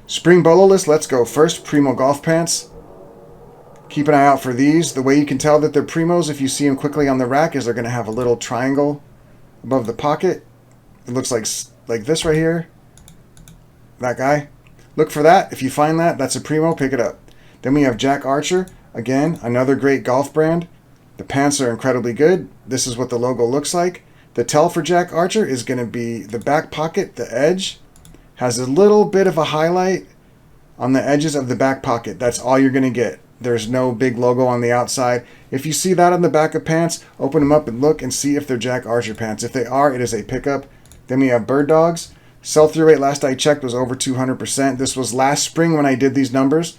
Spring BOLO list, let's go. First, Primo golf pants. Keep an eye out for these. The way you can tell that they're Primos if you see them quickly on the rack is they're going to have a little triangle above the pocket. It looks like this right here. That guy. Look for that. If you find that, that's a Primo, pick it up. Then we have Jack Archer. Again, another great golf brand. The pants are incredibly good. This is what the logo looks like. The tell for Jack Archer is going to be the back pocket, the edge, has a little bit of a highlight on the edges of the back pocket. That's all you're going to get. There's no big logo on the outside. If you see that on the back of pants, open them up and look and see if they're Jack Archer pants. If they are, it is a pickup. Then we have Bird Dogs. Sell-through rate last I checked was over 200%. This was last spring when I did these numbers.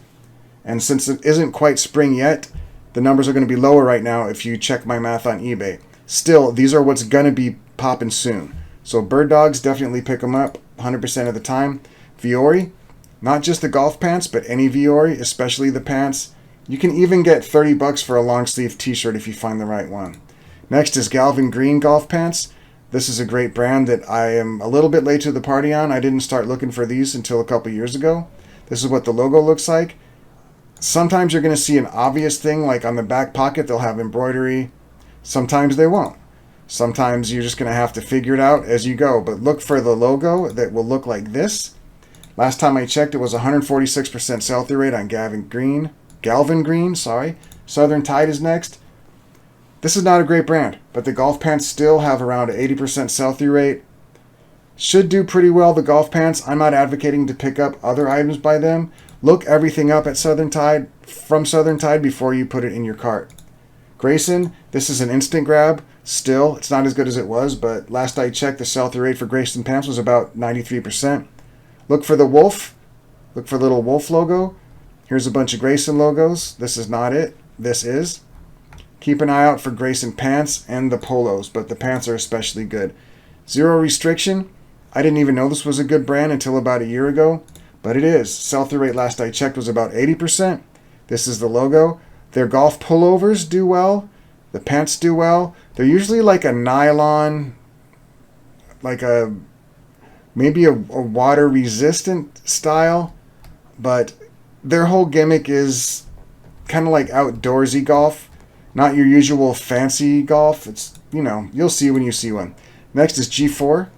And since it isn't quite spring yet, the numbers are going to be lower right now if you check my math on eBay. Still, these are what's going to be popping soon. So Bird Dogs, definitely pick them up 100% of the time. Viore, not just the golf pants, but any Viore, especially the pants. You can even get $30 for a long sleeve t-shirt if you find the right one. Next is Galvin Green golf pants. This is a great brand that I am a little bit late to the party on. I didn't start looking for these until a couple years ago. This is what the logo looks like. Sometimes you're going to see an obvious thing, like on the back pocket, they'll have embroidery. Sometimes they won't. Sometimes you're just going to have to figure it out as you go. But look for the logo that will look like this. Last time I checked, it was 146% sell-through rate on Galvin Green, sorry. Southern Tide is next. This is not a great brand, but the golf pants still have around an 80% sell-through rate. Should do pretty well, the golf pants. I'm not advocating to pick up other items by them. Look everything up at Southern Tide, from Southern Tide, before you put it in your cart. Grayson, this is an instant grab. Still, it's not as good as it was, but last I checked, the sell-through rate for Grayson pants was about 93%. Look for the wolf. Look for the little wolf logo. Here's a bunch of Grayson logos. This is not it. This is. Keep an eye out for Grayson pants and the polos, but the pants are especially good. Zero Restriction. I didn't even know this was a good brand until about a year ago, but it is. Sell-through rate last I checked was about 80%. This is the logo. Their golf pullovers do well. The pants do well. They're usually like a nylon, like maybe a water resistant style, but their whole gimmick is kind of like outdoorsy golf, not your usual fancy golf. It's, you know, you'll see when you see one. Next is G4.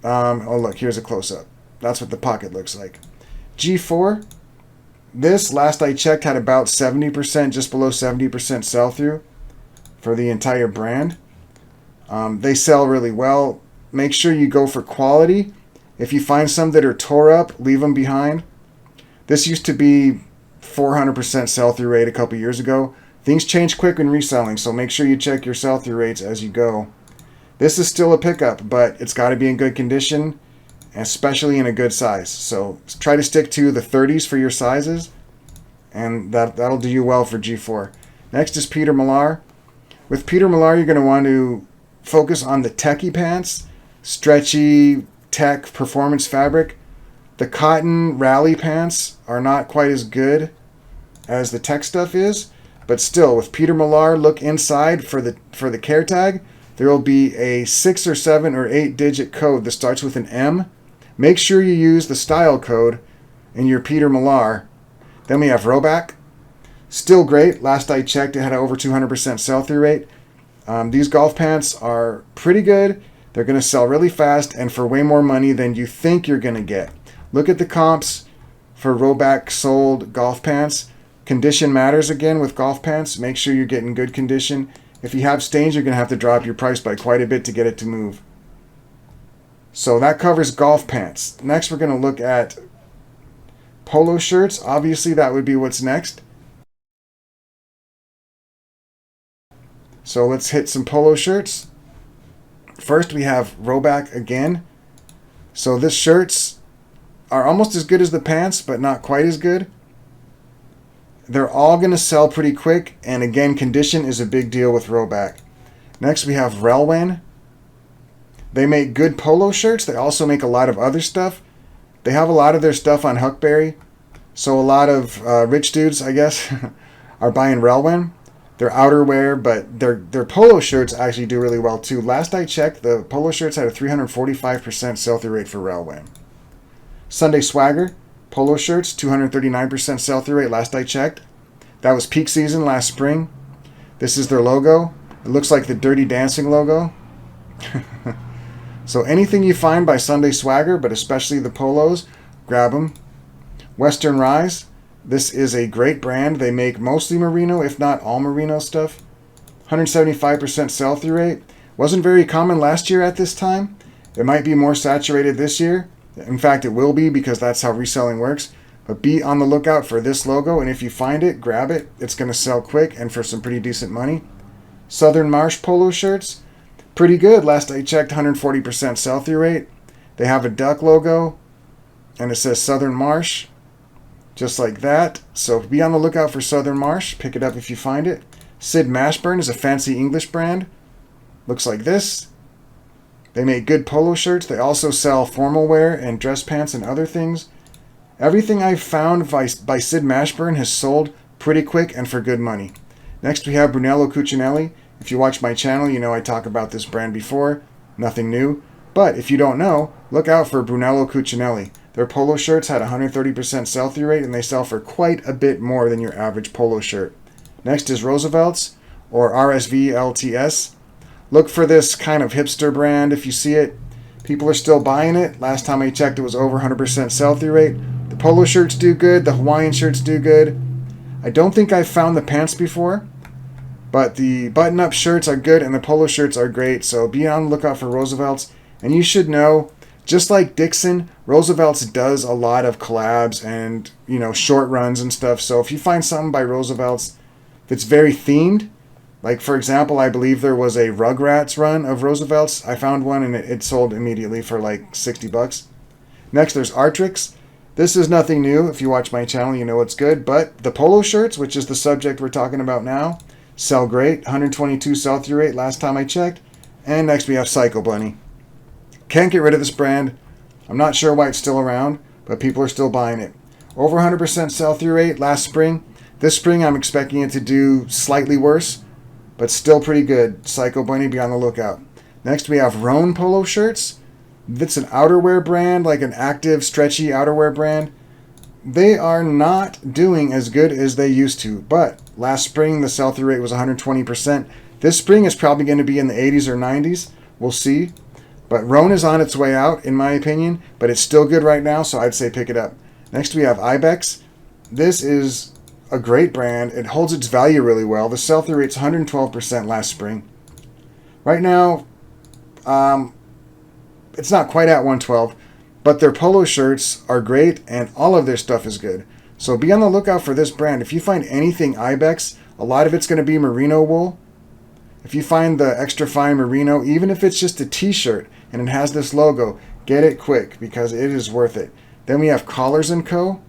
Oh look, here's a close-up. That's what the pocket looks like. G4. This, last I checked, had about 70%, just below 70% sell-through for the entire brand. They sell really well. Make sure you go for quality. If you find some that are tore up, leave them behind. This used to be 400% sell-through rate a couple years ago. Things change quick when reselling, so make sure you check your sell-through rates as you go. This is still a pickup, but it's got to be in good condition, especially in a good size. So try to stick to the 30s for your sizes, and that'll do you well for G4. Next is Peter Millar. With Peter Millar, you're going to want to focus on the techie pants, stretchy tech performance fabric. The cotton rally pants are not quite as good as the tech stuff is, but still, with Peter Millar, look inside for the care tag. There will be a 6 or 7 or 8 digit code that starts with an M. Make sure you use the style code in your Peter Millar. Then we have Rowe. Still great. Last I checked, it had over 200% sell-through rate. These golf pants are pretty good. They're going to sell really fast and for way more money than you think you're going to get. Look at the comps for Rowe sold golf pants. Condition matters again with golf pants. Make sure you're getting good condition. If you have stains, you're going to have to drop your price by quite a bit to get it to move. So that covers golf pants. Next, we're going to look at polo shirts. Obviously, that would be what's next. So let's hit some polo shirts. First, we have Rowe again. So this shirts are almost as good as the pants, but not quite as good. They're all going to sell pretty quick, and again, condition is a big deal with Rowe. Next, we have Reselling. They make good polo shirts. They also make a lot of other stuff. They have a lot of their stuff on Huckberry, so a lot of rich dudes, I guess, are buying Reselling. They're outerwear, but their polo shirts actually do really well too. Last I checked, the polo shirts had a 345% sell-through rate for Reselling. Sunday Swagger. polo shirts, 239% sell-through rate last I checked. That was peak season last spring. This is their logo. It looks like the Dirty Dancing logo. So anything you find by Sunday Swagger, but especially the polos, grab them. Western Rise. This is a great brand. They make mostly merino, if not all merino stuff. 175% sell-through rate. Wasn't very common last year at this time. It might be more saturated this year. In fact, it will be because that's how reselling works. But be on the lookout for this logo, and if you find it, grab it. It's going to sell quick and for some pretty decent money. Southern Marsh polo shirts. Pretty good. Last I checked, 140% sell-through rate. They have a duck logo, and it says Southern Marsh, just like that. So be on the lookout for Southern Marsh. Pick it up if you find it. Sid Mashburn is a fancy English brand. Looks like this. They make good polo shirts. They also sell formal wear and dress pants and other things. Everything I've found by Sid Mashburn has sold pretty quick and for good money. Next we have Brunello Cucinelli. If you watch my channel, you know I talk about this brand before. Nothing new. But if you don't know, look out for Brunello Cucinelli. Their polo shirts had 130% sell-through rate, and they sell for quite a bit more than your average polo shirt. Next is Roosevelt's, or RSVLTS. Look for this kind of hipster brand if you see it. People are still buying it. Last time I checked, it was over 100% sell-through rate. The polo shirts do good. The Hawaiian shirts do good. I don't think I've found the pants before, but the button-up shirts are good and the polo shirts are great. So be on the lookout for Roosevelt's. And you should know, just like Dixon, Roosevelt's does a lot of collabs and, you know, short runs and stuff. So if you find something by Roosevelt's that's very themed, like for example, I believe there was a Rugrats run of Roosevelt's. I found one and it sold immediately for like 60 bucks. Next, there's Artrix. This is nothing new. If you watch my channel, you know it's good. But the polo shirts, which is the subject we're talking about now, sell great. 122 sell-through rate last time I checked. And next we have Psycho Bunny. Can't get rid of this brand. I'm not sure why it's still around, but people are still buying it. Over 100% sell-through rate last spring. This spring I'm expecting it to do slightly worse, but still pretty good. Psycho Bunny, be on the lookout. Next we have Rowe polo shirts. It's an outerwear brand, like an active, stretchy outerwear brand. They are not doing as good as they used to, but last spring the sell-through rate was 120%. This spring is probably going to be in the 80s or 90s. We'll see. But Rowe is on its way out, in my opinion, but it's still good right now, so I'd say pick it up. Next we have Ibex. This is a great brand. It holds its value really well. The sell-through rate's 112% last spring. Right now, it's not quite at 112, but their polo shirts are great, and all of their stuff is good. So be on the lookout for this brand. If you find anything Ibex, a lot of it's going to be merino wool. If you find the extra fine merino, even if it's just a t-shirt and it has this logo, get it quick because it is worth it. Then we have Collars & Co.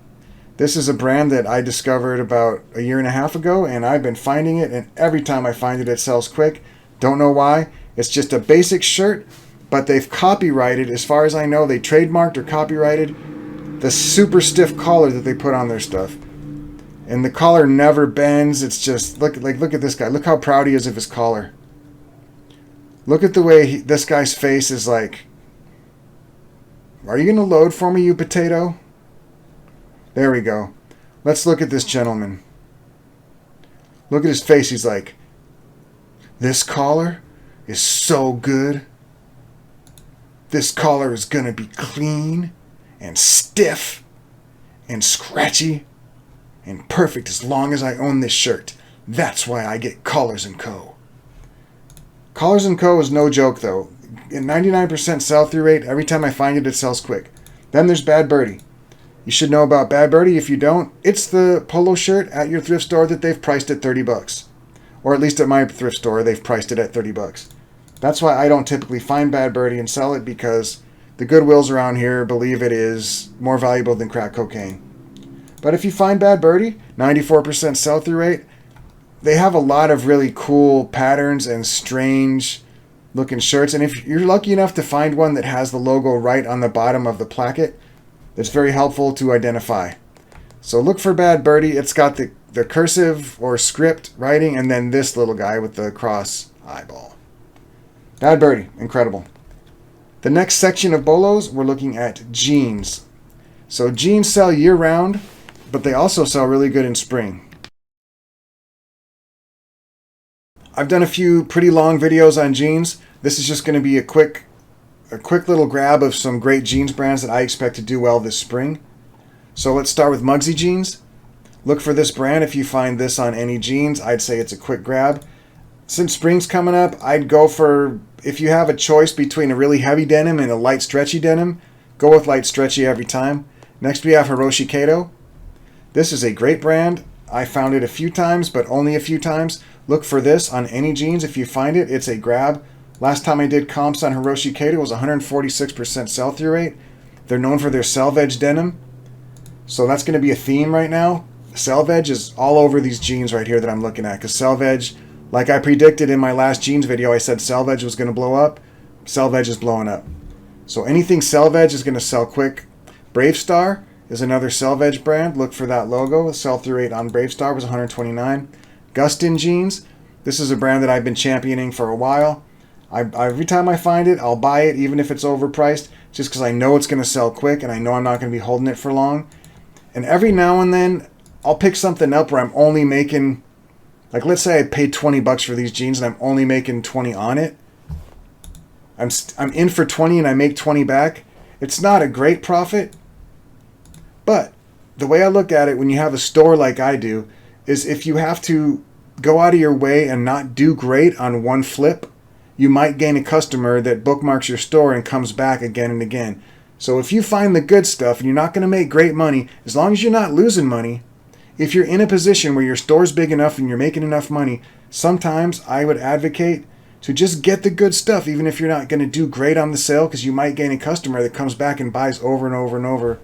This is a brand that I discovered about a year and a half ago, and I've been finding it, and every time I find it, it sells quick. Don't know why. It's just a basic shirt, but they've copyrighted, as far as I know, they trademarked or copyrighted the super stiff collar that they put on their stuff. And the collar never bends. It's just, look at this guy. Look how proud he is of his collar. Look at the way this guy's face is like, are you going to load for me, you potato? There we go. Let's look at this gentleman. Look at his face. He's like, this collar is so good. This collar is going to be clean and stiff and scratchy and perfect as long as I own this shirt. That's why I get Collars & Co. Collars & Co. is no joke, though. At 99% sell-through rate, every time I find it, it sells quick. Then there's Bad Birdie. You should know about Bad Birdie. If you don't, it's the polo shirt at your thrift store that they've priced at 30 bucks. Or at least at my thrift store, they've priced it at 30 bucks. That's why I don't typically find Bad Birdie and sell it, because the Goodwills around here believe it is more valuable than crack cocaine. But if you find Bad Birdie, 94% sell-through rate, they have a lot of really cool patterns and strange looking shirts. And if you're lucky enough to find one that has the logo right on the bottom of the placket, it's very helpful to identify. So look for Bad Birdie. It's got the cursive or script writing, and then this little guy with the cross eyeball. Bad Birdie, incredible. The next section of bolos, we're looking at jeans. So jeans sell year-round, but they also sell really good in spring. I've done a few pretty long videos on jeans. This is just going to be a quick little grab of some great jeans brands that I expect to do well this spring. So let's start with Mugsy Jeans. Look for this brand. If you find this on any jeans, I'd say it's a quick grab. Since spring's coming up, I'd go for, if you have a choice between a really heavy denim and a light stretchy denim, go with light stretchy every time. Next we have Hiroshi Kato. This is a great brand. I found it a few times, but only a few times. Look for this on any jeans. If you find it, it's a grab. Last time I did comps on Hiroshi Kato was 146% sell-through rate. They're known for their selvage denim. So that's going to be a theme right now. Selvage is all over these jeans right here that I'm looking at. Because selvage, like I predicted in my last jeans video, I said selvage was going to blow up. Selvage is blowing up. So anything selvage is going to sell quick. Bravestar is another selvage brand. Look for that logo. The sell-through rate on Bravestar was 129. Gustin Jeans. This is a brand that I've been championing for a while. Every time I find it, I'll buy it, even if it's overpriced, just because I know it's going to sell quick and I know I'm not going to be holding it for long. And every now and then, I'll pick something up where I'm only making, like let's say I paid 20 bucks for these jeans and I'm only making 20 on it. I'm in for 20 and I make 20 back. It's not a great profit, but the way I look at it when you have a store like I do is if you have to go out of your way and not do great on one flip, you might gain a customer that bookmarks your store and comes back again and again. So if you find the good stuff and you're not going to make great money, as long as you're not losing money, if you're in a position where your store's big enough and you're making enough money, sometimes I would advocate to just get the good stuff, even if you're not going to do great on the sale, because you might gain a customer that comes back and buys over and over and over.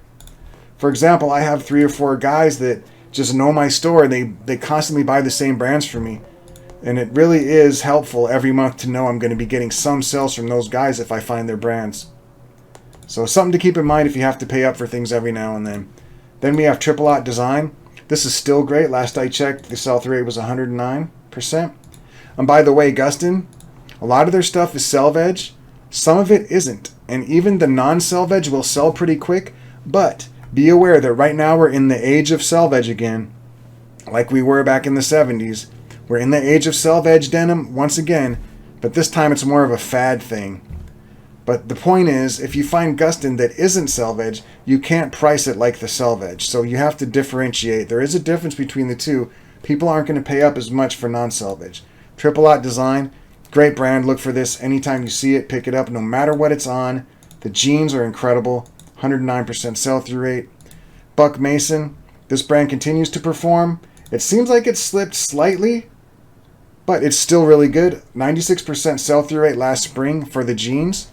For example, I have 3 or 4 guys that just know my store and they constantly buy the same brands from me. And it really is helpful every month to know I'm going to be getting some sales from those guys if I find their brands. So something to keep in mind if you have to pay up for things every now and then. Then we have Triple Aught Design. This is still great. Last I checked, the sell-through rate was 109%. And by the way, Gustin, a lot of their stuff is selvage. Some of it isn't. And even the non-selvage will sell pretty quick. But be aware that right now we're in the age of selvage again, like we were back in the 70s. We're in the age of selvage denim once again, but this time it's more of a fad thing. But the point is, if you find Gustin that isn't selvage, you can't price it like the selvage. So you have to differentiate. There is a difference between the two. People aren't going to pay up as much for non-selvage. Triple Aught Design, great brand. Look for this anytime you see it. Pick it up no matter what it's on. The jeans are incredible. 109% sell-through rate. Buck Mason, this brand continues to perform. It seems like it slipped slightly, but it's still really good. 96% sell-through rate last spring for the jeans.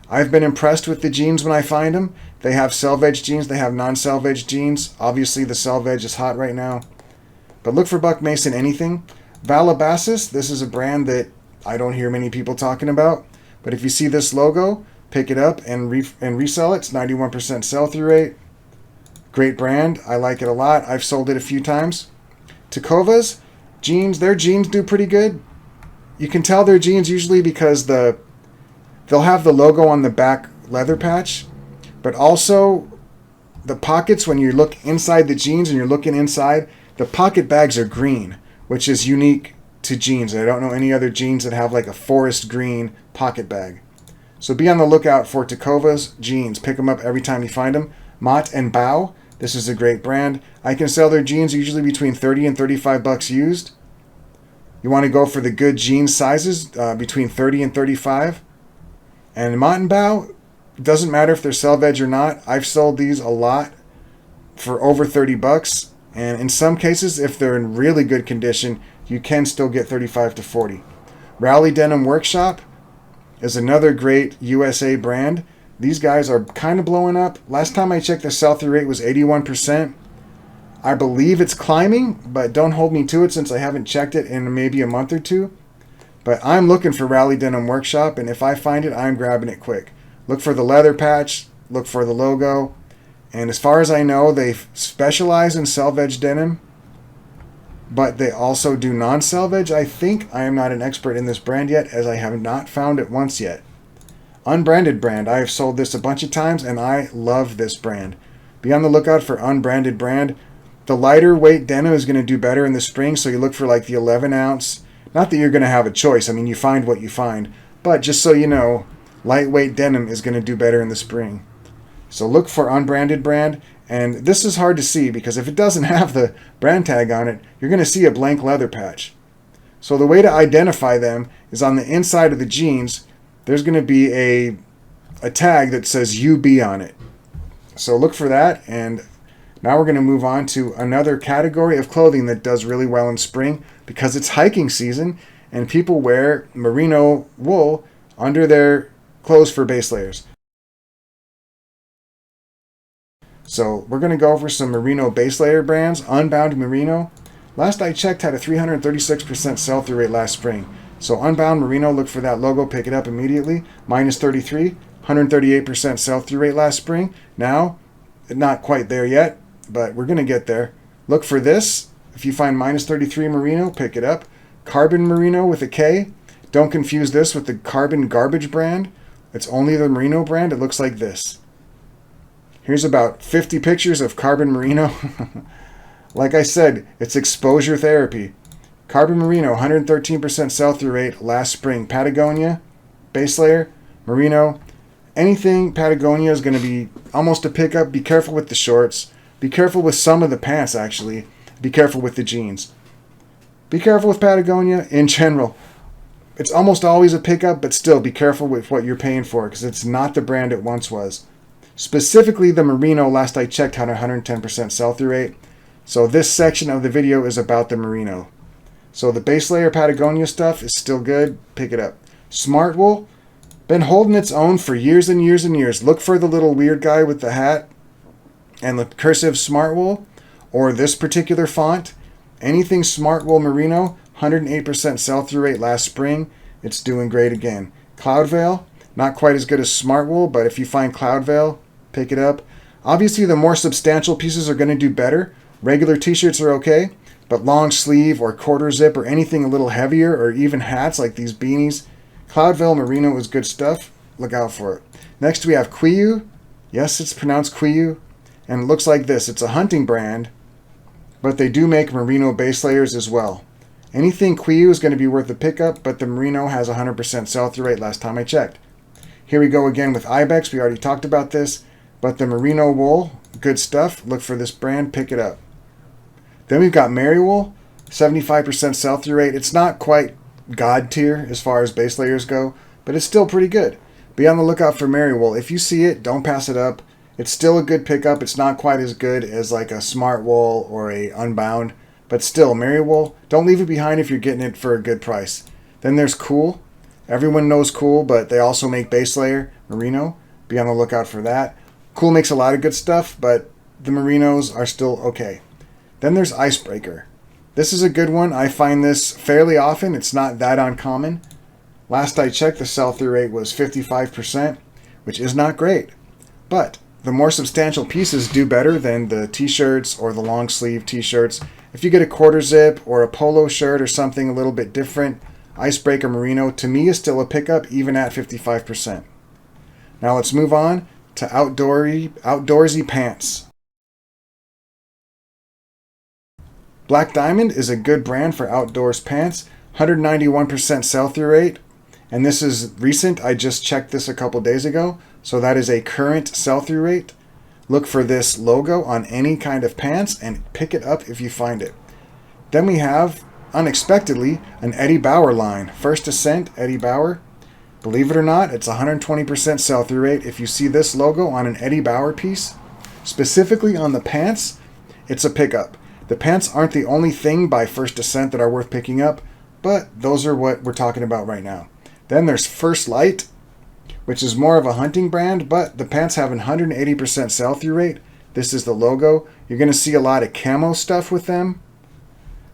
I've been impressed with the jeans when I find them. They have selvage jeans. They have non-selvage jeans. Obviously, the selvage is hot right now. But look for Buck Mason anything. Valabasas, this is a brand that I don't hear many people talking about. But if you see this logo, pick it up and resell it. It's 91% sell-through rate. Great brand. I like it a lot. I've sold it a few times. Takovas, jeans, their jeans do pretty good. You can tell they're jeans usually because they'll have the logo on the back leather patch, but also the pockets, when you look inside the jeans and you're looking inside, the pocket bags are green, which is unique to jeans. I don't know any other jeans that have like a forest green pocket bag. So be on the lookout for Takovas jeans. Pick them up every time you find them. Mott and Bow, this is a great brand. I can sell their jeans usually between 30 and 35 bucks used. You want to go for the good jeans sizes, between 30 and 35. And Mott and Bow, doesn't matter if they're selvage or not. I've sold these a lot for over 30 bucks. And in some cases, if they're in really good condition, you can still get 35 to 40. Rally Denim Workshop is another great USA brand. These guys are kind of blowing up. Last time I checked, the sell-through rate was 81%. I believe it's climbing, but don't hold me to it since I haven't checked it in maybe a month or two. But I'm looking for Rally Denim Workshop, and if I find it, I'm grabbing it quick. Look for the leather patch, look for the logo, and as far as I know, they specialize in selvage denim, but they also do non-selvage. I think I am not an expert in this brand yet, as I have not found it once yet. Unbranded brand. I have sold this a bunch of times, and I love this brand Be on the lookout for unbranded brand. The lighter weight denim is going to do better in the spring, so you look for like the 11 ounce. Not that you're going to have a choice. I mean, you find what you find. But just so you know, lightweight denim is going to do better in the spring. So look for unbranded brand. And this is hard to see because if it doesn't have the brand tag on it, you're going to see a blank leather patch. So the way to identify them is on the inside of the jeans, there's going to be a tag that says UB on it. So look for that. And now we're going to move on to another category of clothing that does really well in spring because it's hiking season and people wear merino wool under their clothes for base layers. So we're going to go over some merino base layer brands. Unbound Merino, last I checked, had a 336% sell-through rate last spring. So Unbound Merino, look for that logo, pick it up immediately. Minus 33, 138% sell-through rate last spring. Now, not quite there yet, but we're going to get there. Look for this. If you find minus 33 merino, pick it up. Carbon Merino with a K. Don't confuse this with the Carbon Garbage brand. It's only the merino brand. It looks like this. Here's about 50 pictures of Carbon Merino. Like I said, it's exposure therapy. Carbon Merino, 113% sell-through rate last spring. Patagonia, base layer, merino. Anything Patagonia is going to be almost a pickup. Be careful with the shorts. Be careful with some of the pants, actually. Be careful with the jeans. Be careful with Patagonia in general. It's almost always a pickup, but still be careful with what you're paying for because it's not the brand it once was. Specifically, the merino, last I checked, had a 110% sell-through rate. So this section of the video is about the merino. So the base layer Patagonia stuff is still good. Pick it up. Smart Wool, been holding its own for years and years and years. Look for the little weird guy with the hat and the cursive Smart Wool or this particular font. Anything Smart Wool Merino, 108% sell-through rate last spring. It's doing great again. Cloudveil, not quite as good as Smart Wool, but if you find Cloudveil, pick it up. Obviously, the more substantial pieces are going to do better. Regular t-shirts are okay, but long sleeve or quarter zip or anything a little heavier or even hats like these beanies, Cloudveil Merino is good stuff. Look out for it. Next, we have Quiyu. Yes, it's pronounced Quiyu. And it looks like this. It's a hunting brand, but they do make merino base layers as well. Anything Quiyu is going to be worth a pickup, but the merino has a 100% sell-through rate last time I checked. Here we go again with Ibex. We already talked about this, but the merino wool, good stuff. Look for this brand, pick it up. Then we've got Marywool, 75% sell-through rate. It's not quite God tier as far as base layers go, but it's still pretty good. Be on the lookout for Marywool. If you see it, don't pass it up. It's still a good pickup. It's not quite as good as like a Smart Wool or a Unbound, but still, Marywool, don't leave it behind if you're getting it for a good price. Then there's Cool. Everyone knows Cool, but they also make base layer merino. Be on the lookout for that. Cool makes a lot of good stuff, but the merinos are still okay. Then there's Icebreaker. This is a good one. I find this fairly often. It's not that uncommon. Last I checked, the sell-through rate was 55%, which is not great. But the more substantial pieces do better than the t-shirts or the long sleeve t-shirts. If you get a quarter zip or a polo shirt or something a little bit different, Icebreaker Merino to me is still a pickup even at 55%. Now let's move on to outdoorsy pants. Black Diamond is a good brand for outdoors pants, 191% sell-through rate, and this is recent. I just checked this a couple days ago, so that is a current sell-through rate. Look for this logo on any kind of pants and pick it up if you find it. Then we have, unexpectedly, an Eddie Bauer line. First Ascent, Eddie Bauer. Believe it or not, it's 120% sell-through rate. If you see this logo on an Eddie Bauer piece, specifically on the pants, it's a pickup. The pants aren't the only thing by First Ascent that are worth picking up, but those are what we're talking about right now. Then there's First Light, which is more of a hunting brand, but the pants have an 180% sell-through rate. This is the logo. You're going to see a lot of camo stuff with them.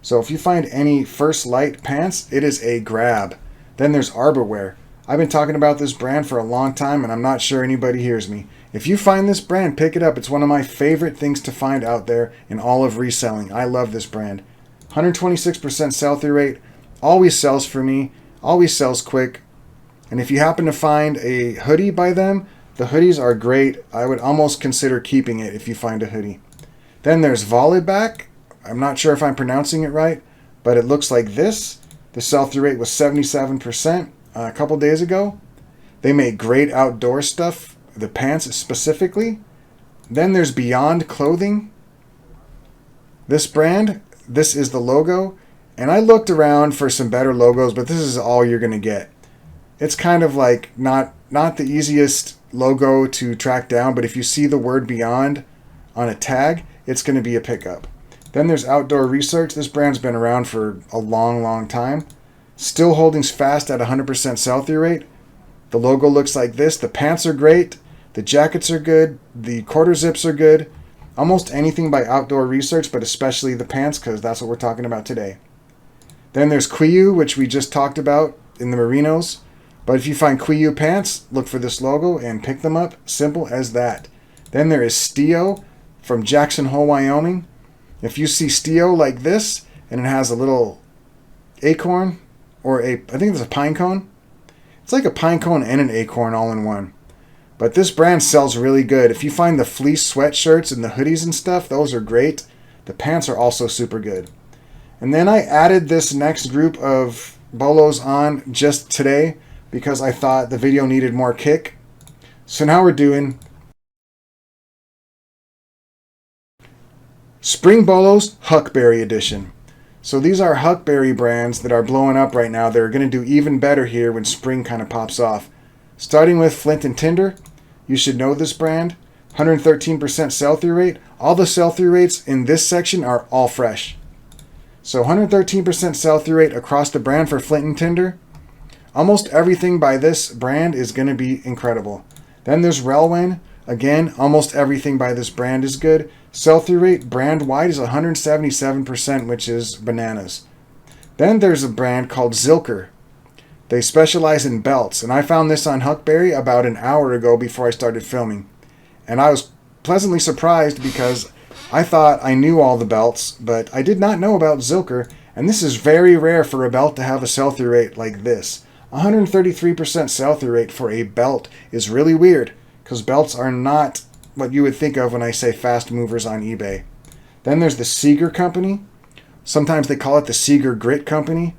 So if you find any First Light pants, it is a grab. Then there's Arborwear. I've been talking about this brand for a long time, and I'm not sure anybody hears me. If you find this brand, pick it up. It's one of my favorite things to find out there in all of reselling. I love this brand. 126% sell-through rate. Always sells for me. Always sells quick. And if you happen to find a hoodie by them, The hoodies are great. I would almost consider keeping it if you find a hoodie. Then there's Volleyback. I'm not sure if I'm pronouncing it right, but it looks like this. The sell-through rate was 77% a couple days ago. They make great outdoor stuff, the pants specifically. Then there's Beyond Clothing. This brand, this is the logo. And I looked around for some better logos, but this is all you're going to get. It's kind of like not the easiest logo to track down, but if you see the word Beyond on a tag, it's going to be a pickup. Then there's Outdoor Research. This brand's been around for a long time. Still holding fast at 100% sell-through rate. The logo looks like this. The pants are great. The jackets are good. The quarter zips are good. Almost anything by Outdoor Research, but especially the pants, because that's what we're talking about today. Then there's Quiyu, which we just talked about in the Merinos. But if you find Quiyu pants, look for this logo and pick them up. Simple as that. Then there is Stio from Jackson Hole, Wyoming. If you see Stio like this, and it has a little acorn, or I think it's a pine cone. It's like a pine cone and an acorn all in one. But this brand sells really good. If you find the fleece sweatshirts and the hoodies and stuff, those are great. The pants are also super good. And then I added this next group of BOLOs on just today because I thought the video needed more kick. So now we're doing Spring BOLOs Huckberry Edition. So these are Huckberry brands that are blowing up right now. They're going to do even better here when spring kind of pops off. Starting with Flint and Tinder. You should know this brand. 113% sell-through rate. All the sell-through rates in this section are all fresh. So 113% sell-through rate across the brand for Flint and Tinder. Almost everything by this brand is going to be incredible. Then there's Relwyn. Again, almost everything by this brand is good. Sell-through rate brand-wide is 177%, which is bananas. Then there's a brand called Zilker. They specialize in belts, and I found this on Huckberry about an hour ago before I started filming. And I was pleasantly surprised because I thought I knew all the belts, but I did not know about Zilker, and this is very rare for a belt to have a sell-through rate like this. 133% sell-through rate for a belt is really weird, because belts are not what you would think of when I say fast movers on eBay. Then there's the Seeger Company. Sometimes they call it the Seeger Grit Company.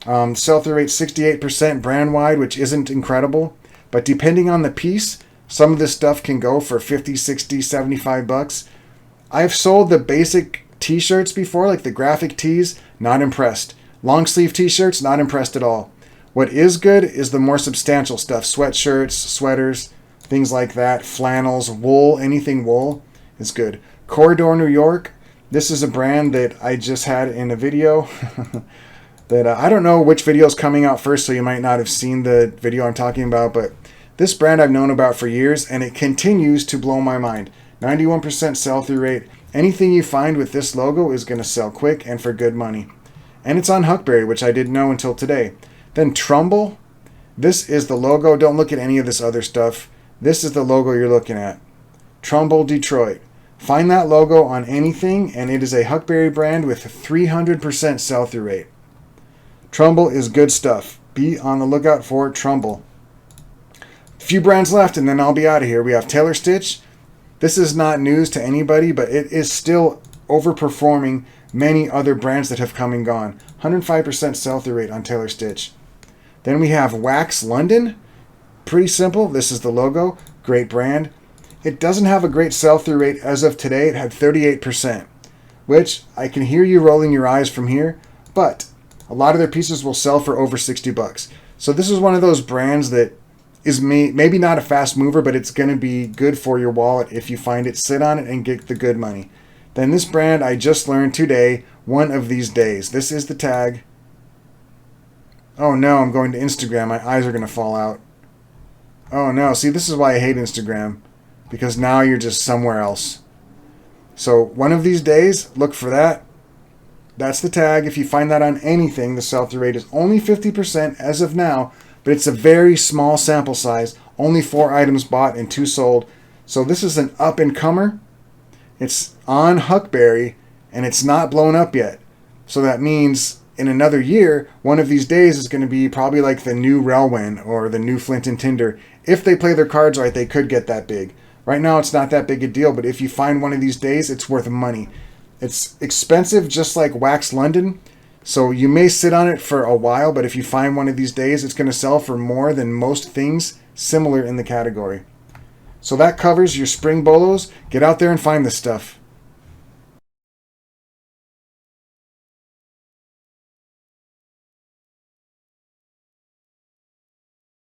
Sell-through rate 68% brand-wide, which isn't incredible. But depending on the piece, some of this stuff can go for 50, 60, 75 bucks. I've sold the basic t-shirts before, like the graphic tees, not impressed. Long sleeve t-shirts, not impressed at all. What is good is the more substantial stuff. Sweatshirts, sweaters, things like that. Flannels, wool, anything wool is good. Corridor New York. This is a brand that I just had in a video. that I don't know which video is coming out first, so you might not have seen the video I'm talking about, but this brand I've known about for years, and it continues to blow my mind. 91% sell-through rate. Anything you find with this logo is going to sell quick and for good money. And it's on Huckberry, which I didn't know until today. Then Trumbull. This is the logo. Don't look at any of this other stuff. This is the logo you're looking at. Trumbull, Detroit. Find that logo on anything, and it is a Huckberry brand with 300% sell-through rate. Trumbull is good stuff. Be on the lookout for Trumbull. A few brands left, and then I'll be out of here. We have Taylor Stitch. This is not news to anybody, but it is still overperforming many other brands that have come and gone. 105% sell-through rate on Taylor Stitch. Then we have Wax London. Pretty simple. This is the logo. Great brand. It doesn't have a great sell-through rate as of today. It had 38%, which I can hear you rolling your eyes from here, but a lot of their pieces will sell for over 60 bucks. So this is one of those brands that is maybe not a fast mover, but it's going to be good for your wallet if you find it, sit on it, and get the good money. Then this brand I just learned today, one of these days. This is the tag. Oh no, I'm going to Instagram. My eyes are going to fall out. Oh no, see, this is why I hate Instagram, because now you're just somewhere else. So one of these days, look for that. That's the tag. If you find that on anything, the sell-through rate is only 50% as of now, but it's a very small sample size. Only 4 items bought and 2 sold. So this is an up-and-comer. It's on Huckberry, and it's not blown up yet. So that means in another year, one of these days is going to be probably like the new Relwyn or the new Flint and Tinder. If they play their cards right, they could get that big. Right now, it's not that big a deal, but if you find one of these days, it's worth money. It's expensive, just like Wax London, so you may sit on it for a while, but if you find one of these days, it's going to sell for more than most things similar in the category. So that covers your spring bolos. Get out there and find this stuff.